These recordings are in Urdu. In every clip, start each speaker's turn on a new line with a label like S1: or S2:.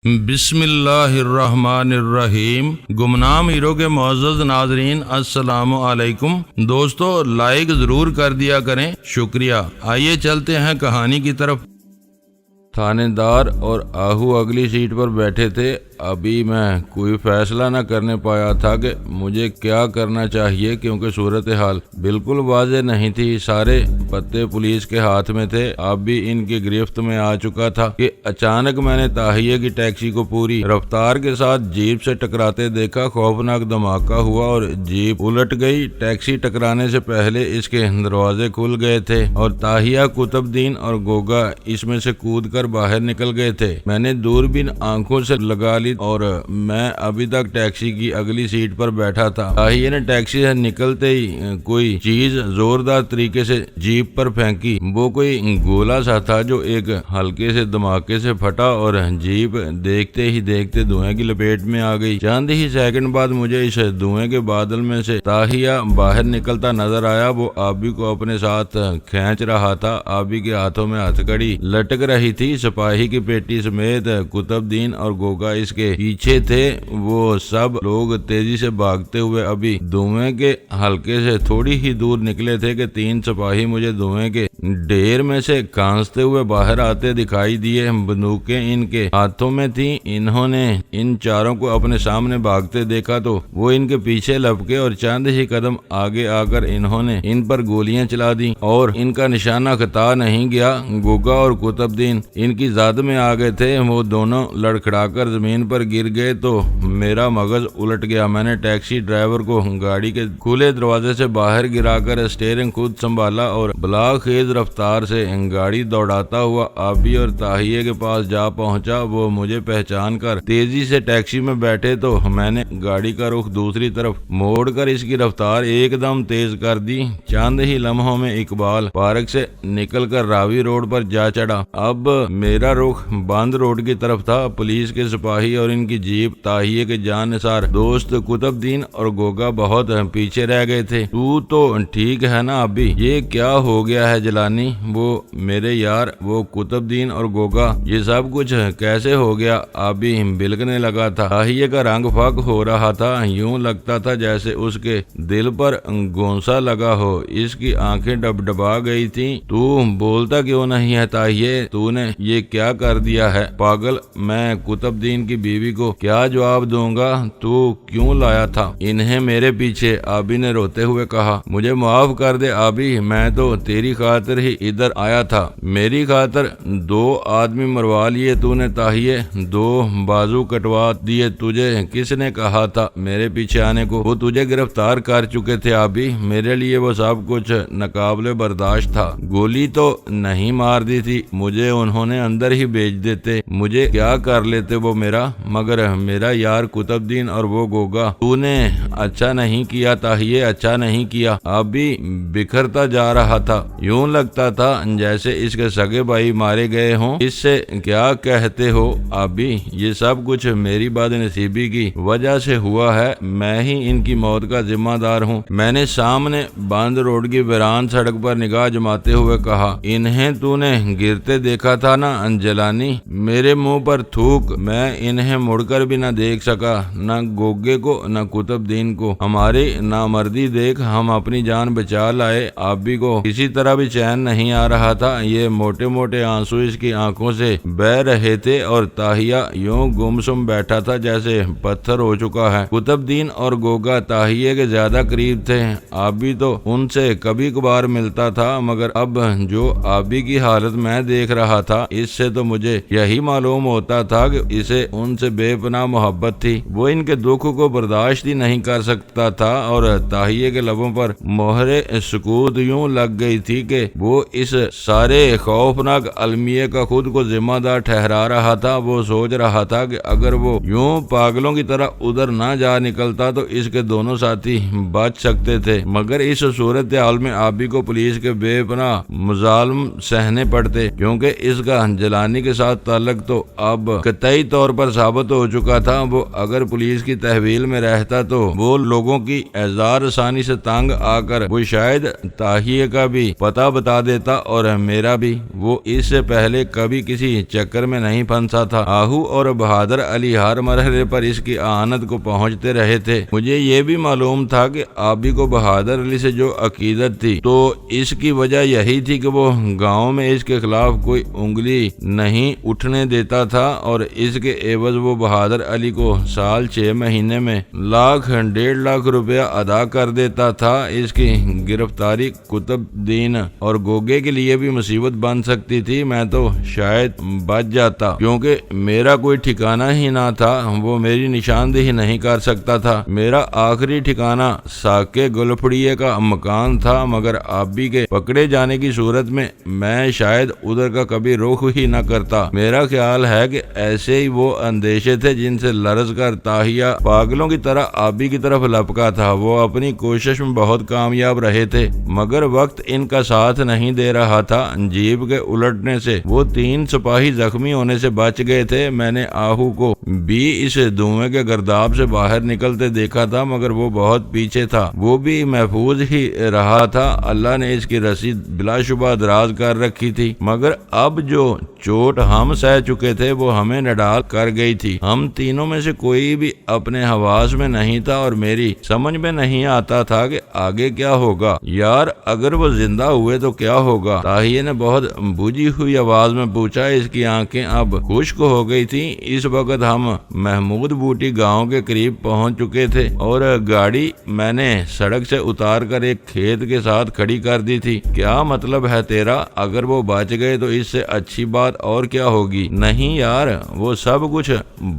S1: بسم اللہ الرحمن الرحیم۔ گمنام ہیرو کے معزز ناظرین السلام علیکم۔ دوستو لائک ضرور کر دیا کریں، شکریہ۔ آئیے چلتے ہیں کہانی کی طرف۔ تھانے دار اور آہو اگلی سیٹ پر بیٹھے تھے۔ ابھی میں کوئی فیصلہ نہ کرنے پایا تھا کہ مجھے کیا کرنا چاہیے، کیونکہ صورتحال بالکل واضح نہیں تھی۔ سارے پتے پولیس کے ہاتھ میں تھے۔ اب بھی ان کی گرفت میں آ چکا تھا کہ اچانک میں نے تاہیہ کی ٹیکسی کو پوری رفتار کے ساتھ جیپ سے ٹکراتے دیکھا۔ خوفناک دھماکہ ہوا اور جیپ الٹ گئی۔ ٹیکسی ٹکرانے سے پہلے اس کے دروازے کھل گئے تھے اور تاہیہ، قطب دین اور گوگا اس میں سے کود کر باہر نکل گئے تھے۔ میں نے دوربین آنکھوں سے لگا لی اور میں ابھی تک ٹیکسی کی اگلی سیٹ پر بیٹھا تھا۔ تاہیہ نے ٹیکسی سے نکلتے ہی کوئی چیز زوردار طریقے سے جیپ پر پھینکی۔ وہ کوئی گولا سا تھا جو ایک ہلکے سے دھماکے سے پھٹا اور جیپ دیکھتے ہی دیکھتے دھوئیں کی لپیٹ میں آ گئی۔ چند ہی سیکنڈ بعد مجھے اس دھوئیں کے بادل میں سے تاہیہ باہر نکلتا نظر آیا۔ وہ آبی کو اپنے ساتھ کھینچ رہا تھا۔ آبی کے ہاتھوں میں ہتھکڑی لٹک رہی تھی۔ سپاہی کی پیٹی سمیت قطب دین اور گوگا اس کے پیچھے تھے۔ وہ سب لوگ تیزی سے بھاگتے ہوئے ابھی دھوئیں کے حلقے سے تھوڑی ہی دور نکلے تھے کہ تین سپاہی مجھے دھوئیں کے ڈھیر میں سے کھانستے ہوئے باہر آتے دکھائی دیے۔ بندوقیں ان کے ہاتھوں میں تھیں۔ انہوں نے ان چاروں کو اپنے سامنے بھاگتے دیکھا تو وہ ان کے پیچھے لپکے اور چند ہی قدم آگے آ کر انہوں نے ان پر گولیاں چلا دی اور ان کا نشانہ خطا نہیں گیا۔ گوگا اور قطب دین ان کی زد میں آ گئے تھے۔ وہ دونوں لڑکھڑا کر زمین پر گر گئے تو میرا مغز الٹ گیا۔ میں نے ٹیکسی ڈرائیور کو گاڑی کے کھلے دروازے سے باہر گرا کر اسٹیئرنگ خود سنبھالا اور بلاخیز رفتار سے گاڑی دوڑاتا ہوا آبی اور تاہیہ کے پاس جا پہنچا۔ وہ مجھے پہچان کر تیزی سے ٹیکسی میں بیٹھے تو میں نے گاڑی کا رخ دوسری طرف موڑ کر اس کی رفتار ایک دم تیز کر دی۔ چند ہی لمحوں میں اقبال پارک سے نکل کر راوی روڈ پر جا چڑھا۔ اب میرا رخ بند روڈ کی طرف تھا۔ پولیس کے سپاہی اور ان کی جیپ تاہیہ کے جان نثار دوست قطب دین اور گوگا بہت پیچھے رہ گئے تھے۔ تو ٹھیک ہے نا ابھی؟ یہ کیا ہو گیا ہے جلانی؟ وہ میرے یار، وہ قطب دین اور گوگا، یہ سب کچھ کیسے ہو گیا؟ ابھی بلکنے لگا تھا۔ تاہیہ کا رنگ پھک ہو رہا تھا۔ یوں لگتا تھا جیسے اس کے دل پر گونسا لگا ہو۔ اس کی آنکھیں ڈبڈبا گئی تھیں۔ تو بولتا کیوں نہیں ہے تاہیہ؟ تو نے یہ کیا کر دیا ہے پاگل؟ میں قطب دین کی بیوی کو کیا جواب دوں گا؟ تو کیوں لایا تھا انہیں میرے پیچھے؟ آبی نے روتے ہوئے کہا۔ مجھے معاف کر دے آبی، میں تو تیری خاطر ہی ادھر آیا تھا۔ میری خاطر 2 آدمی مروا لیے تو نے تاہیہ، 2 بازو کٹوا دیے۔ تجھے کس نے کہا تھا میرے پیچھے آنے کو؟ وہ تجھے گرفتار کر چکے تھے آبی۔ میرے لیے وہ سب کچھ ناقابل برداشت تھا۔ گولی تو نہیں مار دی تھی، مجھے انہوں نے اندر ہی بھیج دیتے۔ مجھے کیا کر لیتے وہ میرا، مگر میرا یار قطب دین اور وہ گوگا۔ تو نے اچھا نہیں کیا تاہیہ، اچھا نہیں کیا۔ ابھی بکھرتا جا رہا تھا۔ یوں لگتا تھا جیسے اس کے سگے بھائی مارے گئے ہوں۔ اس سے کیا کہتے ہو ابھی؟ یہ سب کچھ میری بد نصیبی کی وجہ سے ہوا ہے۔ میں ہی ان کی موت کا ذمہ دار ہوں۔ میں نے سامنے بند روڈ کی ویران سڑک پر نگاہ جماتے ہوئے کہا۔ انہیں تو نے گرتے دیکھا تھا نا جلانی؟ میرے منہ پر تھوک۔ میں انہیں مڑ کر بھی نہ دیکھ سکا، نہ گوگے کو نہ قطب دین کو۔ ہماری نامردی دیکھ ہم اپنی جان بچا لائے۔ آبی کو کسی طرح بھی چین نہیں آ رہا تھا۔ یہ موٹے موٹے آنسو اس کی آنکھوں سے بہہ رہے تھے اور تاہیہ یوں گمسم بیٹھا تھا جیسے پتھر ہو چکا ہے۔ قطب دین اور گوگا تاہیہ کے زیادہ قریب تھے۔ آبی تو ان سے کبھی کبھار ملتا تھا، مگر اب جو آبی کی حالت میں دیکھ رہا تھا، اس سے تو مجھے یہی معلوم ہوتا تھا کہ اسے ان سے بے پناہ محبت تھی۔ وہ ان کے دکھ کو برداشت ہی نہیں کر سکتا تھا اور تاہیہ کے لبوں پر مہر سکوت یوں لگ گئی تھی کہ وہ اس سارے خوفناک المیہ کا خود کو ذمہ دار ٹھہرا رہا تھا۔ وہ سوچ رہا تھا کہ اگر وہ یوں پاگلوں کی طرح ادھر نہ جا نکلتا تو اس کے دونوں ساتھی بچ سکتے تھے، مگر اس صورتحال میں آبی کو پولیس کے بے پناہ مظالم سہنے پڑتے، کیونکہ اس کا کا جیلانی کے ساتھ تعلق تو اب قطعی طور پر ثابت ہو چکا تھا۔ وہ اگر پولیس کی تحویل میں رہتا تو وہ لوگوں کی اعذار رسانی سے تنگ آ کر وہ شاید تاہیے کا بھی پتہ بتا دیتا اور میرا بھی۔ وہ اس سے پہلے کبھی کسی چکر میں نہیں پھنسا تھا۔ آہو اور بہادر علی ہر مرحلے پر اس کی اعانت کو پہنچتے رہے تھے۔ مجھے یہ بھی معلوم تھا کہ آبی کو بہادر علی سے جو عقیدت تھی تو اس کی وجہ یہی تھی کہ وہ گاؤں میں اس کے خلاف کوئی انگلی نہیں اٹھنے دیتا تھا اور اس کے عوض وہ بہادر علی کو سال 6 مہینے میں 1,00,000-1,50,000 روپیہ ادا کر دیتا تھا۔ اس کی گرفتاری قطب دین اور گوگے کے لیے بھی مصیبت بن سکتی تھی۔ میں تو شاید بچ جاتا کیونکہ میرا کوئی ٹھکانہ ہی نہ تھا۔ وہ میری نشاندہی نہیں کر سکتا تھا۔ میرا آخری ٹھکانہ ساکے گلپھڑیے کا مکان تھا، مگر آبی کے پکڑے جانے کی صورت میں میں شاید ادھر کا کبھی رخ ہی نہ کرتا۔ میرا خیال ہے کہ ایسے ہی وہ اندیشے تھے جن سے لرز کر تاہیہ پاگلوں کی طرح آبی کی طرف لپکا تھا۔ وہ اپنی کوشش میں بہت کامیاب رہے تھے مگر وقت ان کا ساتھ نہیں دے رہا تھا۔ جیپ کے الٹنے سے وہ 3 سپاہی زخمی ہونے سے بچ گئے تھے۔ میں نے آہو کو بھی اس دھوئیں کے گرداب سے باہر نکلتے دیکھا تھا مگر وہ بہت پیچھے تھا۔ وہ بھی محفوظ ہی رہا تھا۔ اللہ نے اس کی رسید بلا شبہ دراز کر رکھی تھی مگر اب جو چوٹ ہم سہ چکے تھے وہ ہمیں نڈال کر گئی تھی۔ ہم تینوں میں سے کوئی بھی اپنے حواس میں نہیں تھا اور میری سمجھ میں نہیں آتا تھا کہ آگے کیا ہوگا۔ یار اگر وہ زندہ ہوئے تو کیا ہوگا؟ طاہیہ نے بہت بجھی ہوئی آواز میں پوچھا۔ اس کی آنکھیں اب خشک ہو گئی تھیں۔ اس وقت ہم محمود بوٹی گاؤں کے قریب پہنچ چکے تھے اور گاڑی میں نے سڑک سے اتار کر ایک کھیت کے ساتھ کھڑی کر دی تھی۔ کیا مطلب ہے تیرا؟ اگر وہ بچ گئے تو اس سے اچھی بات اور کیا ہوگی؟ نہیں یار، وہ سب کچھ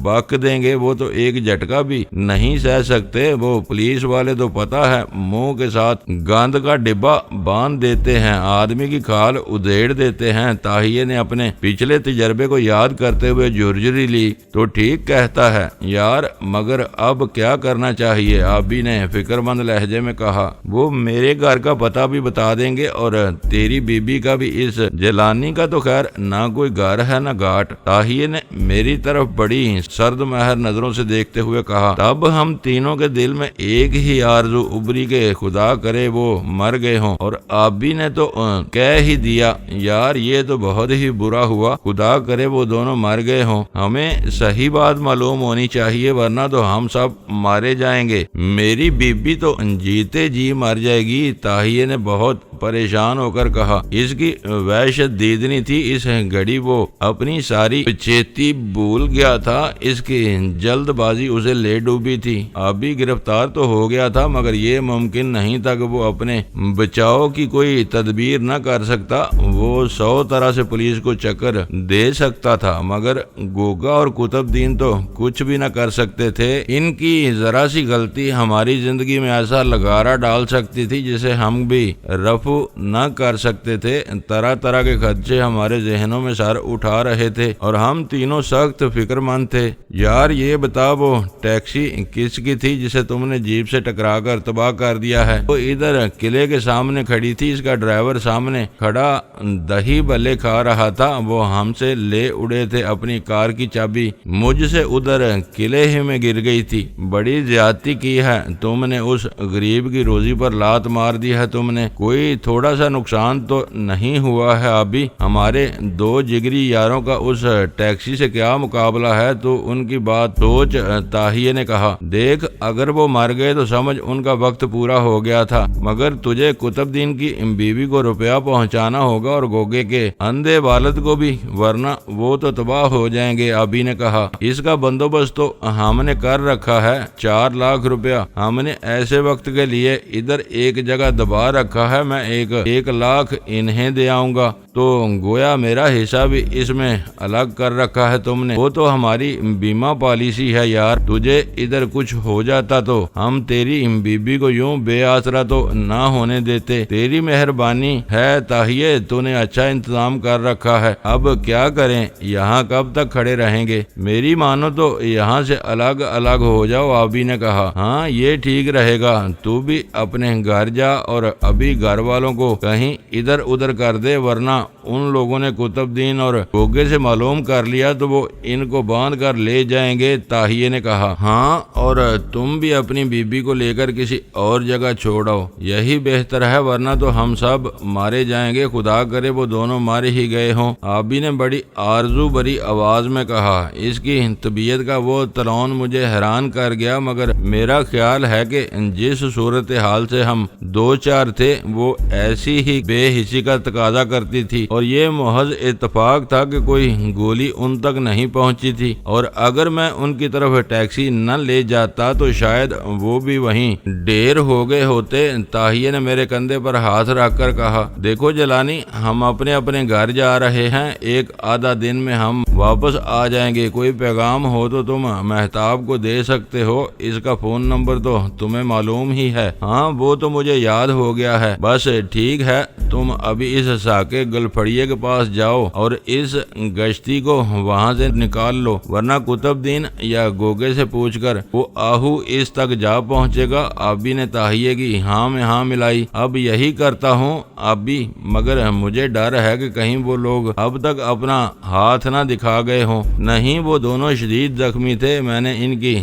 S1: بک دیں گے۔ وہ تو ایک جھٹکا بھی نہیں سہ سکتے۔ وہ پولیس والے تو پتہ ہے منہ کے ساتھ گند کا ڈبہ باندھ دیتے ہیں، آدمی کی کھال ادھیڑ دیتے ہیں۔ طاہیہ نے اپنے پچھلے تجربے کو یاد کرتے ہوئے جھرجھری لی۔ تو ٹھیک کہتا ہے یار، مگر اب کیا کرنا چاہیے؟ آبی نے فکر مند لہجے میں کہا۔ وہ میرے گھر کا پتہ بھی بتا دیں گے اور تیری بی بی کا بھی۔ اس جیلانی کا تو خیر نہ کوئی گھر ہے نہ گھاٹ۔ طاہیہ نے میری طرف بڑی سرد مہر نظروں سے دیکھتے ہوئے کہا۔ تب ہم تینوں کے دل میں ایک ہی آرزو ابری کہ خدا کرے وہ مر گئے ہوں، اور آبی نے تو کہہ ہی دیا۔ یار یہ تو بہت ہی برا ہوا، خدا کرے وہ دونوں مر گئے ہوں۔ ہمیں صحیح بات معلوم ہونی چاہیے ورنہ تو ہم سب مارے جائیں گے۔ میری بی بی تو جیتے جی مر جائے گی۔ طاہیہ نے بہت پریشان ہو کر کہا۔ اس کی وحشت دیدنی تھی۔ اس گھڑی وہ اپنی ساری چیتی بھول گیا تھا۔ اس کی جلد بازی اسے لے ڈوبی تھی۔ آبی گرفتار تو ہو گیا تھا مگر یہ ممکن نہیں تھا کہ وہ اپنے بچاؤ کی کوئی تدبیر نہ کر سکتا۔ وہ 100 طرح سے پولیس کو چکر دے سکتا تھا مگر گوگا اور قطب دین تو کچھ بھی نہ کر سکتے تھے۔ ان کی ذرا سی غلطی ہماری زندگی میں ایسا لگارا ڈال سکتی تھی جسے ہم بھی رفع نہ کر سکتے تھے۔ طرح طرح کے خدشے ہمارے ذہنوں میں سر اٹھا رہے تھے اور ہم تینوں سخت فکر مند تھے۔ یار یہ بتا، وہ ٹیکسی کس کی تھی جسے تم نے جیپ سے ٹکرا کر تباہ کر دیا ہے؟ وہ ادھر قلعے کے سامنے کھڑی تھی۔ اس کا ڈرائیور سامنے کھڑا دہی بلے کھا رہا تھا۔ وہ ہم سے لے اڑے تھے۔ اپنی کار کی چابی مجھ سے ادھر قلعے ہی میں گر گئی تھی۔ بڑی زیادتی کی ہے تم نے، اس غریب کی روزی پر لات مار دی ہے تم نے۔ کوئی تھوڑا سا نقصان تو نہیں ہوا ہے آبی؟ ہمارے 2 جگری یاروں کا اس ٹیکسی سے کیا مقابلہ ہے؟ تو ان کی بات سوچ۔ طاہیہ نے کہا۔ دیکھ اگر وہ مر گئے تو سمجھ ان کا وقت پورا ہو گیا تھا، مگر تجھے قطب دین کی بیوی کو روپیہ پہنچانا ہوگا اور گوگے کے اندھے والد کو بھی، ورنہ وہ تو تباہ ہو جائیں گے۔ آبی نے کہا۔ اس کا بندوبست تو ہم نے کر رکھا ہے۔ 4 لاکھ روپیہ ہم نے ایسے وقت کے لیے ادھر ایک جگہ دبا رکھا ہے۔ میں 1 لاکھ انہیں دے آؤں گا تو گویا میرا حصہ بھی اس میں الگ کر رکھا ہے تم نے۔ وہ تو ہماری بیمہ پالیسی ہے یار۔ تجھے ادھر کچھ ہو جاتا تو ہم تیری بیوی کو یوں بے آسرا تو نہ ہونے دیتے۔ تیری مہربانی ہے طاہیہ، تو نے اچھا انتظام کر رکھا ہے۔ اب کیا کریں؟ یہاں کب تک کھڑے رہیں گے؟ میری مانو تو یہاں سے الگ الگ ہو جاؤ، آبی نے کہا۔ ہاں یہ ٹھیک رہے گا۔ تو بھی اپنے گھر جا اور ابھی گھر والوں کو کہیں ادھر ادھر کر دے ورنہ ان لوگوں نے قطب دین اور گوگے سے معلوم کر لیا تو وہ ان کو باندھ کر لے جائیں گے۔ تاہیے نے کہا ہاں، اور تم بھی اپنی بیوی کو لے کر کسی اور جگہ چھوڑو، یہی بہتر ہے، ورنہ تو ہم سب مارے جائیں گے، خدا کرے وہ دونوں مارے ہی گئے ہوں۔ آبی نے بڑی آرزو بری آواز میں کہا۔ اس کی طبیعت کا وہ تلون مجھے حیران کر گیا، مگر میرا خیال ہے کہ جس صورتحال سے ہم دو چار تھے وہ ایسی ہی بے حسی کا تقاضا کرتی تھی، اور یہ محض اتفاق تھا کہ کوئی گولی ان تک نہیں پہنچی تھی، اور اگر میں ان کی طرف ٹیکسی نہ لے جاتا تو شاید وہ بھی وہیں ڈھیر ہو گئے ہوتے۔ تاہیے نے میرے کندھے پر ہاتھ رکھ کر کہا، دیکھو جلانی، ہم اپنے اپنے گھر جا رہے ہیں، ایک آدھا دن میں ہم واپس آ جائیں گے، کوئی پیغام ہو تو تم مہتاب کو دے سکتے ہو، اس کا فون نمبر تو تمہیں معلوم ہی ہے۔ ہاں وہ تو مجھے یاد ہو گیا ہے، بس ٹھیک ہے، تم ابھی اس ساکے گلفڑیے کے پاس جاؤ اور اس گشتی کو وہاں سے نکال لو، ورنہ قطب دین یا گوگے سے پوچھ کر وہ آہو اس تک جا پہنچے گا۔ آبی نے تاہیے کی ہاں میں ہاں ملائی۔ اب یہی کرتا ہوں آبی، مگر مجھے ڈر ہے کہ کہیں وہ لوگ اب تک اپنا ہاتھ نہ دکھا گئے ہوں۔ نہیں، وہ دونوں شدید زخمی تھے، میں نے ان کی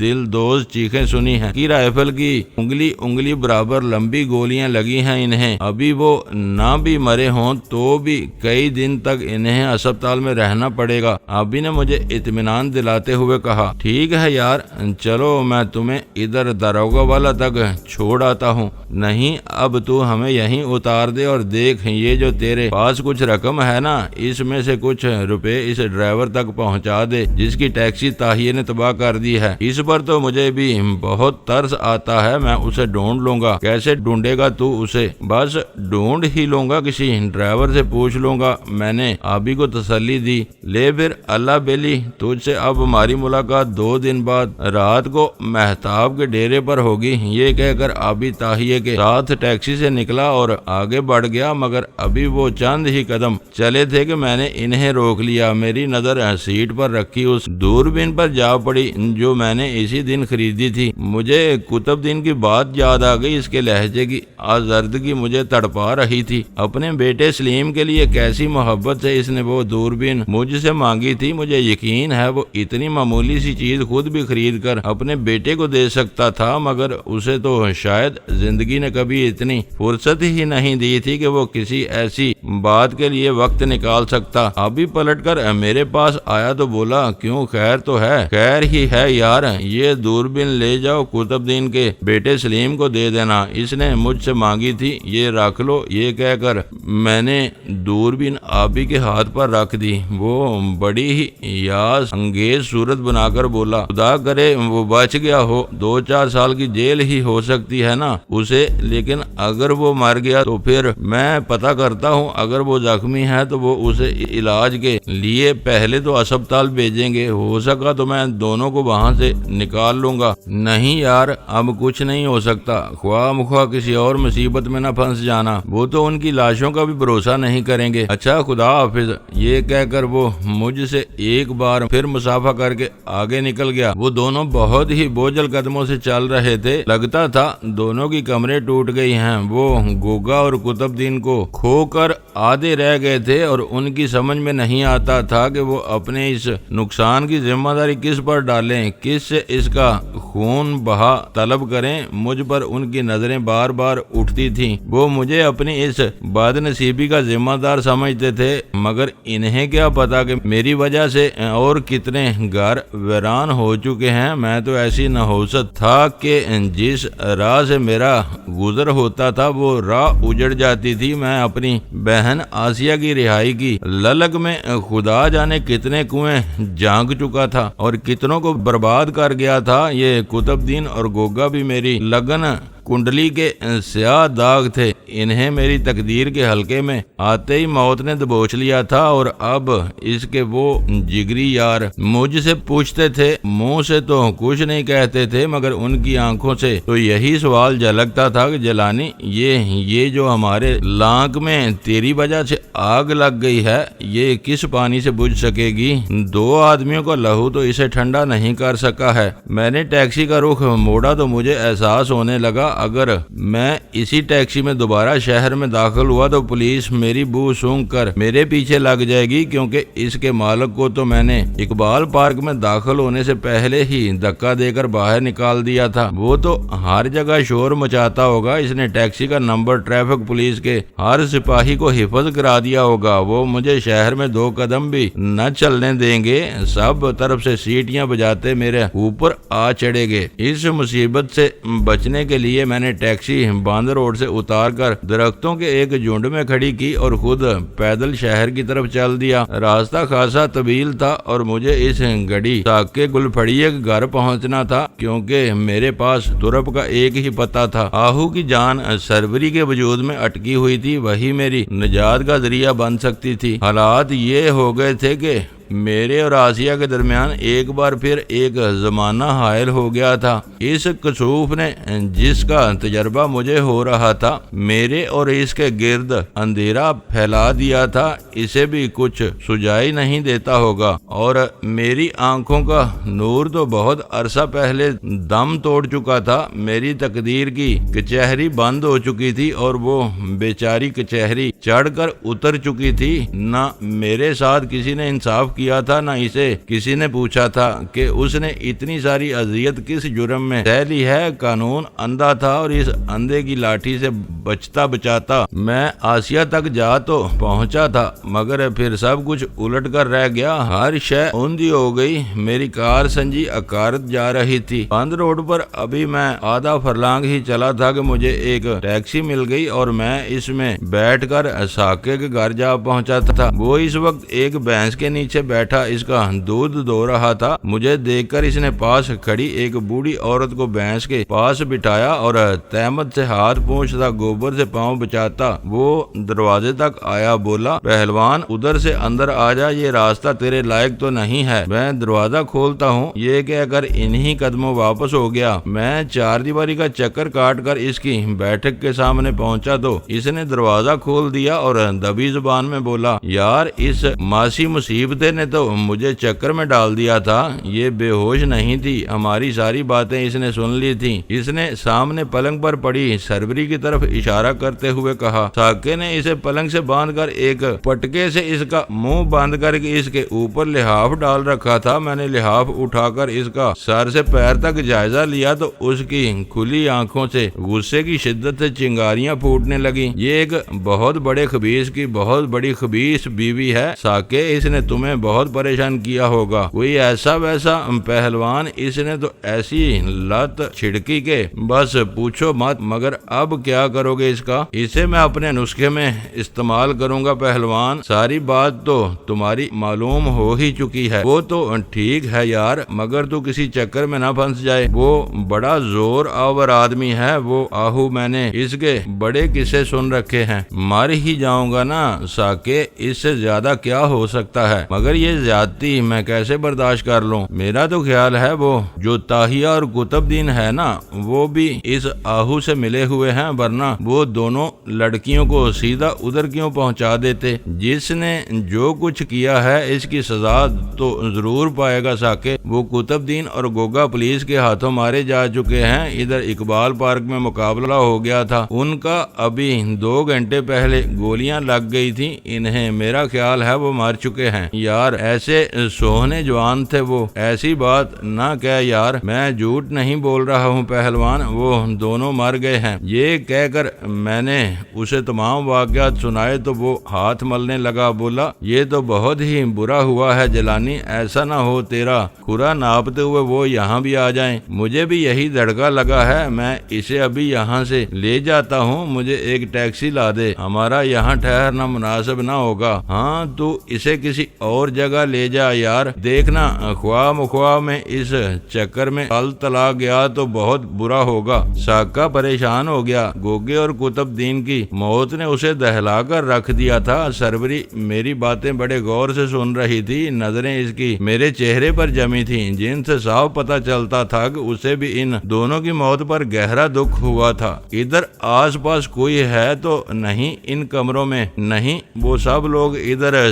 S1: دل دوز چیخیں سنی ہیں کہ رائفل کی انگلی برابر لمبی گولیاں لگی ہیں انہیں، ابھی وہ نہ بھی مرے ہوں تو بھی کئی دن تک انہیں اسپتال میں رہنا پڑے گا۔ آبی نے مجھے اطمینان دلاتے ہوئے کہا، ٹھیک ہے یار، چلو میں تمہیں ادھر داروغہ والا تک چھوڑ آتا ہوں۔ نہیں، اب تو ہمیں یہیں اتار دے، اور دیکھ یہ جو تیرے پاس کچھ رقم ہے نا، اس میں سے کچھ روپے اس ڈرائیور تک پہنچا دے جس کی ٹیکسی تاہیے نے تباہ کر دی ہے۔ اس پر تو مجھے بھی بہت ترس آتا ہے، میں اسے ڈھونڈ لوں گا۔ کیسے ڈھونڈے گا تو اسے؟ بس ڈھونڈ ہی لوں گا، کسی ڈرائیور سے پوچھ لوں گا، میں نے آبی کو تسلی دی۔ لے پھر، اللہ بیلی، تجھ سے اب ہماری ملاقات 2 دن بعد رات کو مہتاب کے ڈیرے پر ہوگی۔ یہ کہہ کر آبی تاہیے کے ساتھ ٹیکسی سے نکلا اور آگے بڑھ گیا، مگر ابھی وہ چند ہی قدم چلے تھے کہ میں نے انہیں روک لیا۔ میری نظر سیٹ پر رکھی اس دوربین پر جا پڑی جو میں نے اسی دن خریدی تھی۔ مجھے قطب دین کی بات یاد آ گئی، اس کے لہجے کی آزردگی مجھے تڑپا رہی تھی۔ اپنے بیٹے سلیم کے لیے کیسی محبت سے اس نے وہ دوربین مجھ سے مانگی تھی۔ مجھے یقین ہے وہ اتنی معمولی سی چیز خود بھی خرید کر اپنے بیٹے کو دے سکتا تھا، مگر اسے تو شاید زندگی نے کبھی اتنی فرصت ہی نہیں دی تھی کہ وہ کسی ایسی بات کے لیے وقت نکال سکتا۔ ابھی پلٹ کر میرے پاس آیا تو بولا، کیوں، خیر تو ہے؟ خیر ہی ہے یار، یہ دوربین لے جاؤ، قطب دین کے بیٹے سلیم کو دے دینا، اس نے مجھ سے مانگی تھی، یہ رکھ لو۔ یہ کہہ کر میں نے دوربین آبی کے ہاتھ پر رکھ دی۔ وہ بڑی ہی یاس انگیز صورت بنا کر بولا، خدا کرے وہ بچ گیا ہو، 2-4 سال کی جیل ہی ہو سکتی ہے نا اسے، لیکن اگر وہ مر گیا تو پھر میں پتہ کرتا ہوں، اگر وہ زخمی ہے تو وہ اسے علاج کے لیے پہلے تو اسپتال بھیجیں گے، ہو سکا تو میں دونوں کو وہاں سے نکال لوں گا۔ نہیں یار، اب کچھ نہیں ہو سکتا، خواہ مخواہ کسی اور مصیبت میں نہ پھنس جانا، وہ تو ان کی لاشوں کا بھی بھروسہ نہیں کریں گے۔ اچھا، خدا حافظ۔ یہ کہہ کر وہ مجھ سے ایک بار پھر مسافہ کر کے آگے نکل گیا۔ وہ دونوں بہت ہی بوجھل قدموں سے چل رہے تھے، لگتا تھا دونوں کی کمریں ٹوٹ گئی ہیں۔ وہ گوگا اور قطب دین کو کھو کر آدھے رہ گئے تھے، اور ان کی سمجھ میں نہیں آتا تھا کہ وہ اپنے اس نقصان کی ذمہ داری کس پر ڈالیں، کس سے اس کا خون بہا طلب کریں۔ مجھ پر ان کی نظریں بار بار اٹھتی تھیں۔ وہ مجھے اپنی اس بد نصیبی کا ذمہ دار سمجھتے تھے، مگر انہیں کیا پتا کہ میری وجہ سے اور کتنے گھر ویران ہو چکے ہیں۔ میں تو ایسی نحوست تھا کہ جس راہ سے میرا گزر ہوتا تھا وہ راہ اجڑ جاتی تھی۔ میں اپنی بہن آسیہ کی رہائی کی للک میں خدا جانے کتنے کنویں جھانک چکا تھا اور کتنوں کو برباد کر گیا تھا۔ یہ قطب دین اور گوگا بھی میری لگن کنڈلی کے سیاہ داغ تھے، انہیں میری تقدیر کے حلقے میں آتے ہی موت نے دبوچ لیا تھا، اور اب اس کے وہ جگری یار مجھ سے پوچھتے تھے، منہ سے تو کچھ نہیں کہتے تھے مگر ان کی آنکھوں سے تو یہی سوال جھلکتا تھا کہ جلانی، یہ جو ہمارے لانک میں تیری وجہ سے آگ لگ گئی ہے، یہ کس پانی سے بجھ سکے گی؟ 2 آدمیوں کا لہو تو اسے ٹھنڈا نہیں کر سکا ہے۔ میں نے ٹیکسی کا رخ موڑا تو مجھے احساس ہونے لگا اگر میں اسی ٹیکسی میں دوبارہ دوبارہ شہر میں داخل ہوا تو پولیس میری بو سونگ کر میرے پیچھے لگ جائے گی، کیونکہ اس کے مالک کو تو میں نے اقبال پارک میں داخل ہونے سے پہلے ہی دھکا دے کر باہر نکال دیا تھا۔ وہ تو ہر جگہ شور مچاتا ہوگا، اس نے ٹیکسی کا نمبر ٹریفک پولیس کے ہر سپاہی کو حفظ کرا دیا ہوگا، وہ مجھے شہر میں 2 قدم بھی نہ چلنے دیں گے، سب طرف سے سیٹیاں بجاتے میرے اوپر آ چڑھے گے۔ اس مصیبت سے بچنے کے لیے میں نے ٹیکسی باندھ روڈ سے اتار کر درختوں کے ایک جھنڈ میں کھڑی کی اور خود پیدل شہر کی طرف چل دیا۔ راستہ خاصا طویل تھا اور مجھے اس گڑی ساکے گل پھڑیے کے گھر پہنچنا تھا، کیونکہ میرے پاس ترپ کا ایک ہی پتہ تھا۔ آہو کی جان سربری کے وجود میں اٹکی ہوئی تھی، وہی میری نجات کا ذریعہ بن سکتی تھی۔ حالات یہ ہو گئے تھے کہ میرے اور آسیہ کے درمیان ایک بار پھر ایک زمانہ حائل ہو گیا تھا۔ اس کسوف نے جس کا تجربہ مجھے ہو رہا تھا، میرے اور اس کے گرد اندھیرا پھیلا دیا تھا، اسے بھی کچھ سجائی نہیں دیتا ہوگا، اور میری آنکھوں کا نور تو بہت عرصہ پہلے دم توڑ چکا تھا۔ میری تقدیر کی کچہری بند ہو چکی تھی اور وہ بیچاری کچہری چڑھ کر اتر چکی تھی۔ نہ میرے ساتھ کسی نے انصاف کیا تھا، نہ اسے کسی نے پوچھا تھا کہ اس نے اتنی ساری اذیت کس جرم میں سہ لی ہے۔ قانون اندھا تھا اور اس اندھے کی لاٹھی سے بچتا بچاتا میں آسیہ تک جا تو پہنچا تھا، مگر پھر سب کچھ الٹ کر رہ گیا، ہر شے اوندھی ہو گئی۔ میری کار سنجی اکارت جا رہی تھی۔ بند روڈ پر ابھی میں آدھا فرلانگ ہی چلا تھا کہ مجھے ایک ٹیکسی مل گئی اور میں اس میں بیٹھ کر ساکے کے گھر جا پہنچا تھا۔ وہ اس وقت ایک بھینس کے نیچے بیٹھا اس کا دودھ دو رہا تھا۔ مجھے دیکھ کر اس نے پاس کھڑی ایک بوڑھی عورت کو بھینس کے پاس بٹھایا اور تہمت سے ہاتھ پوچھتا، گوبر سے پاؤں بچاتا وہ دروازے تک آیا۔ بولا، پہلوان ادھر سے اندر آ جا، یہ راستہ تیرے لائق تو نہیں ہے۔ میں دروازہ کھولتا ہوں، یہ کہہ کر انہی قدموں واپس ہو گیا۔ میں 4 دیواری کا چکر کاٹ کر اس کی بیٹھک کے سامنے پہنچا تو اس نے دروازہ کھول دیا اور دبی زبان میں بولا، یار اس ماسی مصیبتیں نے تو مجھے چکر میں ڈال دیا تھا، یہ بے ہوش نہیں تھی۔ ہماری ساری باتیں اس نے سن لی تھی۔ اس نے سامنے پلنگ پر پڑی سربری کی طرف اشارہ کرتے ہوئے کہا۔ ساکے نے اسے پلنگ سے باندھ کر ایک پٹکے سے اس کا منہ بند کر کے اس کے اوپر لحاف ڈال رکھا تھا۔ میں نے لحاف اٹھا کر اس کا سر سے پیر تک جائزہ لیا تو اس کی کھلی آنکھوں سے غصے کی شدت سے چنگاریاں پھوٹنے لگیں۔ یہ ایک بہت بڑے خبیث کی بہت بڑی خبیث بیوی ہے ساکے، اس نے تمہیں بہت پریشان کیا ہوگا۔ کوئی ایسا ویسا پہلوان، اس نے تو ایسی لت چھڑکی کے بس پوچھو مت۔ مگر اب کیا کرو گے اس کا؟ اسے میں اپنے نسخے میں استعمال کروں گا پہلوان، ساری بات تو تمہاری معلوم ہو ہی چکی ہے۔ وہ تو ٹھیک ہے یار، مگر تو کسی چکر میں نہ پھنس جائے، وہ بڑا زور آور آدمی ہے وہ۔ آہو میں نے اس کے بڑے قصے سن رکھے ہیں، مر ہی جاؤں گا نا ساکے، اس سے زیادہ کیا ہو سکتا ہے؟ مگر یہ زیادتی میں کیسے برداشت کر لوں؟ میرا تو خیال ہے وہ جو تاہیہ اور قطب دین ہے نا، وہ بھی اس آہو سے ملے ہوئے ہیں، ورنہ وہ دونوں لڑکیوں کو سیدھا ادھر کیوں پہنچا دیتے؟ جس نے جو کچھ کیا ہے اس کی سزا تو ضرور پائے گا ساکے۔ وہ قطب دین اور گوگا پولیس کے ہاتھوں مارے جا چکے ہیں، ادھر اقبال پارک میں مقابلہ ہو گیا تھا ان کا، ابھی 2 گھنٹے پہلے گولیاں لگ گئی تھی انہیں، میرا خیال ہے وہ مر چکے ہیں۔ یار ایسے سوہنے جوان تھے وہ، ایسی بات نہ کہہ یار، میں جھوٹ نہیں بول رہا ہوں پہلوان، وہ دونوں مر گئے ہیں۔ یہ کہہ کر میں نے اسے تمام واقعات سنائے تو وہ ہاتھ ملنے لگا، بولا یہ تو بہت ہی برا ہوا ہے جلانی، ایسا نہ ہو تیرا کھرا ناپتے ہوئے وہ یہاں بھی آ جائیں، مجھے بھی یہی دھڑکا لگا ہے، میں اسے ابھی یہاں سے لے جاتا ہوں، مجھے ایک ٹیکسی لا دے، ہمارا یہاں ٹھہرنا مناسب نہ ہوگا۔ ہاں تو اسے کسی اور جگہ لے جا یار، دیکھنا خواہ مخواہ میں اس چکر میں تلا گیا تو بہت برا ہوگا۔ ساکا پریشان ہو گیا، گوگے اور قطب دین کی موت نے اسے دہلا کر رکھ دیا تھا۔ سربری میری باتیں بڑے غور سے سن رہی تھی، نظریں اس کی میرے چہرے پر جمی تھیں، جن سے صاف پتہ چلتا تھا کہ اسے بھی ان دونوں کی موت پر گہرا دکھ ہوا تھا۔ ادھر آس پاس کوئی ہے تو نہیں ان کمروں میں؟ نہیں، وہ سب لوگ ادھر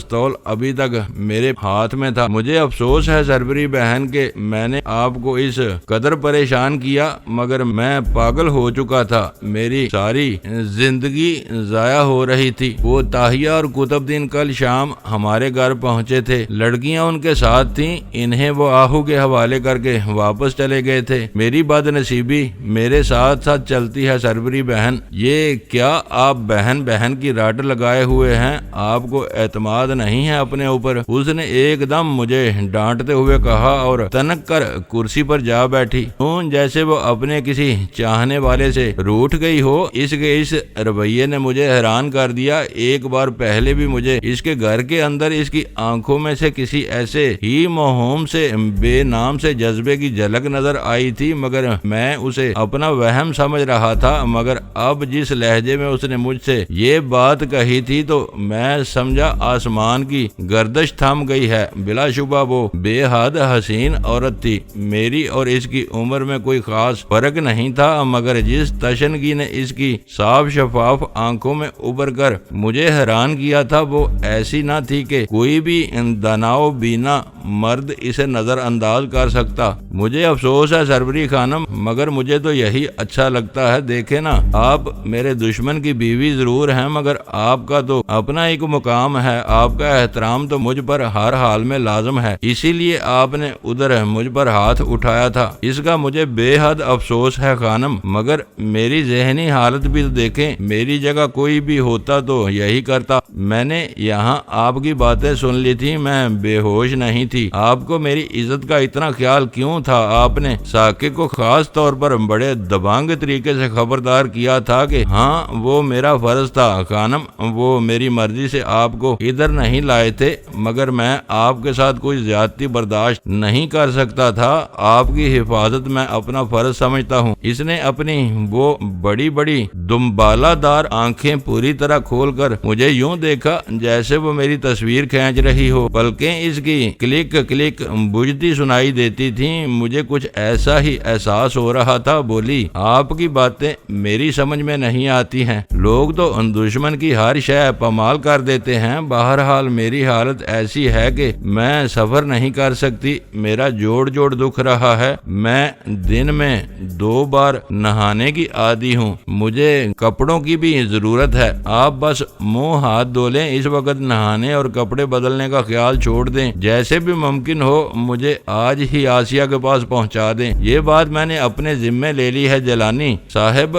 S1: پستول ابھی تک میرے ہاتھ میں تھا۔ مجھے افسوس ہے سربری بہن کہ میں نے آپ کو اس قدر پریشان کیا، مگر میں پاگل ہو چکا تھا، میری ساری زندگی ضائع ہو رہی تھی۔ وہ تاہیہ اور قطب دین کل شام ہمارے گھر پہنچے تھے، لڑکیاں ان کے ساتھ تھیں، انہیں وہ آہو کے حوالے کر کے واپس چلے گئے تھے۔ میری بد نصیبی میرے ساتھ ساتھ چلتی ہے سربری بہن۔ یہ کیا آپ بہن بہن کی رٹ لگائے ہوئے ہیں؟ آپ کو اعتماد نہیں ہے اپنے اوپر؟ اس نے ایک دم مجھے ڈانٹتے ہوئے کہا اور تنک کر کرسی پر جا بیٹھی، جیسے وہ اپنے کسی چاہنے والے سے روٹھ گئی ہو۔ اس کے اس رویے نے مجھے حیران کر دیا۔ ایک بار پہلے بھی مجھے اس کے گھر کے اندر اس کی آنکھوں میں سے کسی ایسے ہی موہوم سے بے نام سے جذبے کی جھلک نظر آئی تھی، مگر میں اسے اپنا وہم سمجھ رہا تھا۔ مگر اب جس لہجے میں اس نے مجھ سے یہ بات کہی تھی تو میں سمجھا آسمان کی گردش تھم گئی ہے۔ بلا شبہ وہ بے حد حسین عورت تھی۔ میری اور اس کی عمر میں کوئی خاص فرق نہیں تھا، مگر جس تشنگی نے اس کی صاف شفاف آنکھوں میں ابھر کر مجھے حیران کیا تھا وہ ایسی نہ تھی کہ کوئی بھی داناؤ بینا مرد اسے نظر انداز کر سکتا۔ مجھے افسوس ہے سربری خانم، مگر مجھے تو یہی اچھا لگتا ہے۔ دیکھیں نا، آپ میرے دشمن کی بیوی ضرور ہیں، مگر آپ کا تو اپنا ایک مقام ہے، آپ کا احترام تو مجھ پر ہر حال میں لازم ہے، اسی لیے آپ نے ادھر مجھ پر ہاتھ اٹھایا تھا۔ اس کا مجھے بے حد افسوس ہے خانم، مگر میری ذہنی حالت بھی دیکھیں، میری جگہ کوئی بھی ہوتا تو یہی کرتا۔ میں نے یہاں آپ کی باتیں سن لی تھی، میں بے ہوش نہیں تھی۔ آپ کو میری عزت کا اتنا خیال کیوں تھا؟ آپ نے ساکر کو خاص طور پر بڑے دبانگ طریقے سے خبردار کیا تھا کہ ہاں وہ میرا فرض تھا خانم، وہ میری مرضی سے آپ کو ادھر نہیں لائے تھے، مگر میں آپ کے ساتھ کوئی زیادتی برداشت نہیں کر سکتا تھا۔ آپ کی حفاظت میں اپنا فرض سمجھتا ہوں۔ اس نے اپنی وہ بڑی بڑی دمبالہ دار آنکھیں پوری طرح کھول کر مجھے یوں دیکھا جیسے وہ میری تصویر کھینچ رہی ہو۔ پلکیں اس کی کلک کلک بجھتی سنائی دیتی تھیں۔ مجھے کچھ ایسا ہی احساس ہو رہا تھا۔ بولی، آپ کی باتیں میری سمجھ میں نہیں آتی ہیں، لوگ تو دشمن کی ہر شے پامال کر دیتے ہیں۔ بہرحال میری حالت ایسی ہے کہ میں سفر نہیں کر سکتی، میرا جوڑ دکھ رہا ہے، میں دن میں 2 بار نہانے کی عادی ہوں، مجھے کپڑوں کی بھی ضرورت ہے۔ آپ بس منہ ہاتھ دھو لیں، اس وقت نہانے اور کپڑے بدلنے کا خیال چھوڑ دیں، جیسے بھی ممکن ہو مجھے آج ہی آسیہ کے پاس پہنچا دیں۔ یہ بات میں نے اپنے ذمے لے لی ہے جیلانی صاحب،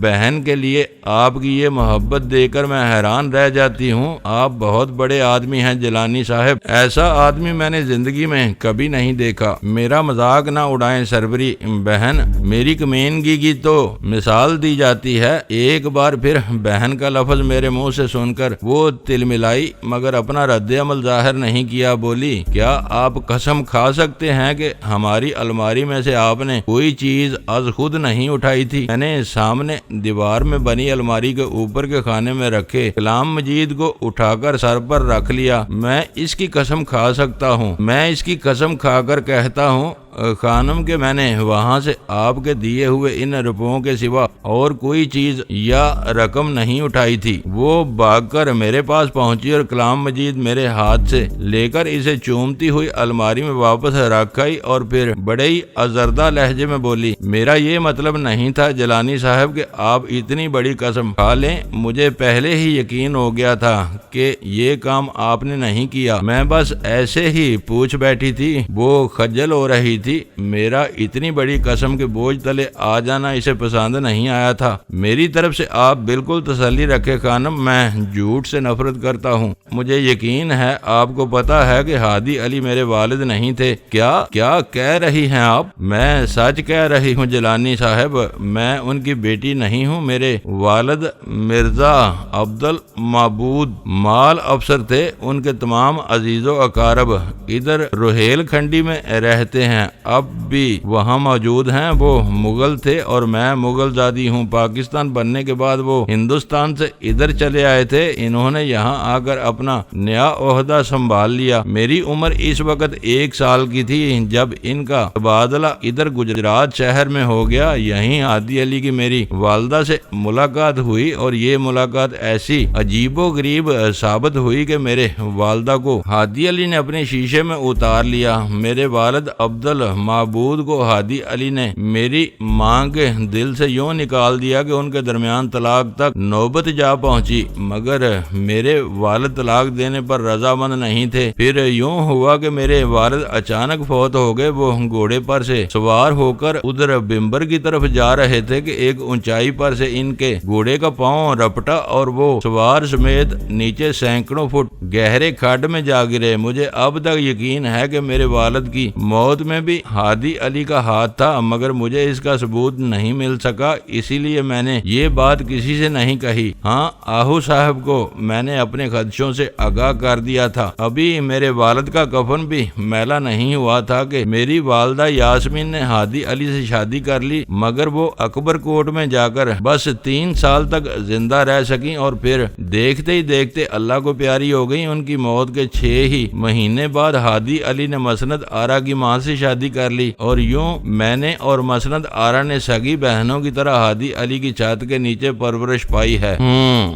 S1: بہن کے لیے آپ کی یہ محبت دے کر میں حیران رہ جاتی ہوں۔ آپ بہت بڑے آدمی ہیں جیلانی صاحب، ایسا آدمی میں نے زندگی میں کبھی نہیں دیکھا۔ میرا مذاق نہ اڑائیں سربری بہن، میری کمینگی کی تو مثال دی جاتی ہے۔ ایک بار پھر بہن کا لفظ میرے منہ سے سن کر وہ تلملائی، مگر اپنا رد عمل ظاہر نہیں کیا۔ بولی، کیا آپ قسم کھا سکتے ہیں کہ ہماری الماری میں سے آپ نے کوئی چیز از خود نہیں اٹھائی تھی؟ میں نے سامنے دیوار میں بنی الماری کے اوپر کے خانے میں رکھے کلام مجید کو اٹھا کر سر پر رکھ لیا۔ میں اس کی قسم کھا سکتا ہوں، میں اس کی قسم کھا کر کہتا ہوں خانم کہ میں نے وہاں سے آپ کے دیے ہوئے ان روپوں کے سوا اور کوئی چیز یا رقم نہیں اٹھائی تھی۔ وہ بھاگ کر میرے پاس پہنچی اور کلام مجید میرے ہاتھ سے لے کر اسے چومتی ہوئی الماری میں واپس رکھ آئی اور پھر بڑے ہی آزردہ لہجے میں بولی، میرا یہ مطلب نہیں تھا جیلانی صاحب کہ آپ اتنی بڑی قسم کھا لیں، مجھے پہلے ہی یقین ہو گیا تھا کہ یہ کام آپ نے نہیں کیا، میں بس ایسے ہی پوچھ بیٹھی تھی۔ وہ خجل ہو رہی تھی۔ میرا اتنی بڑی قسم کے بوجھ تلے آ جانا اسے پسند نہیں آیا تھا۔ میری طرف سے آپ بالکل تسلی رکھے خانم، میں جھوٹ سے نفرت کرتا ہوں۔ مجھے یقین ہے آپ کو پتا ہے کہ ہادی علی میرے والد نہیں تھے۔ کیا کہہ رہی ہیں آپ؟ میں سچ کہہ رہی ہوں جیلانی صاحب، میں ان کی بیٹی نہیں ہوں۔ میرے والد مرزا عبد المعبود مال افسر تھے، ان کے تمام عزیز و اقارب ادھر روہیل کھنڈی میں رہتے ہیں، اب بھی وہاں موجود ہیں۔ وہ مغل تھے اور میں مغل زادی ہوں۔ پاکستان بننے کے بعد وہ ہندوستان سے ادھر چلے آئے تھے، انہوں نے یہاں آ کر اپنا نیا عہدہ سنبھال لیا۔ میری عمر اس وقت 1 سال کی تھی جب ان کا تبادلہ ادھر گجرات شہر میں ہو گیا۔ یہیں ہادی علی کی میری والدہ سے ملاقات ہوئی اور یہ ملاقات ایسی عجیب و غریب ثابت ہوئی ہوئی کہ میرے والدہ کو ہادی علی نے اپنے شیشے میں اتار لیا۔ میرے والد عبد المعبود کو ہادی علی نے میری ماں کے دل سے یوں نکال دیا کہ ان کے درمیان طلاق تک نوبت جا پہنچی، مگر میرے والد طلاق دینے پر رضامند نہیں تھے۔ پھر یوں ہوا کہ میرے والد اچانک فوت ہو گئے۔ وہ گھوڑے پر سے سوار ہو کر ادھر بمبر کی طرف جا رہے تھے کہ ایک اونچائی پر سے ان کے گھوڑے کا پاؤں رپٹا اور وہ سوار سمیت نیچے سینکڑوں فٹ گہرے کھڈ میں جا گرے۔ مجھے اب تک یقین ہے کہ میرے والد کی موت میں بھی ہادی علی کا ہاتھ تھا، مگر مجھے اس کا ثبوت نہیں مل سکا، اسی لیے میں نے یہ بات کسی سے نہیں کہی۔ ہاں، آہو صاحب کو میں نے اپنے خدشوں سے آگاہ کر دیا تھا۔ ابھی میرے والد کا کفن بھی میلا نہیں ہوا تھا کہ میری والدہ یاسمین نے ہادی علی سے شادی کر لی، مگر وہ اکبر کوٹ میں جا کر بس 3 سال تک زندہ رہ سکیں اور پھر دیکھتے ہی دیکھتے اللہ کو پیاری ہو گئی۔ ان کی موت کے 6 ہی مہینے بعد ہادی علی نے مسند آرا کی ماں سے شادی کر لی، اور یوں میں نے اور مسند آرا نے سگی بہنوں کی طرح ہادی علی کی چھت کے نیچے پرورش پائی ہے۔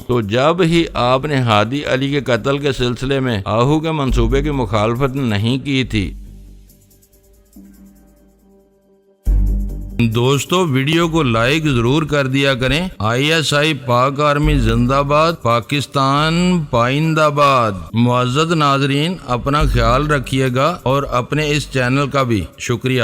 S1: تو جب ہی آپ نے ہادی علی کے قتل کے سلسلے میں آہو کے منصوبے کی مخالفت نہیں کی تھی۔ دوستو، ویڈیو کو لائک ضرور کر دیا کریں۔ ISI پاک آرمی زندہ باد، پاکستان پائندہ باد۔ معزز ناظرین، اپنا خیال رکھیے گا اور اپنے اس چینل کا بھی شکریہ۔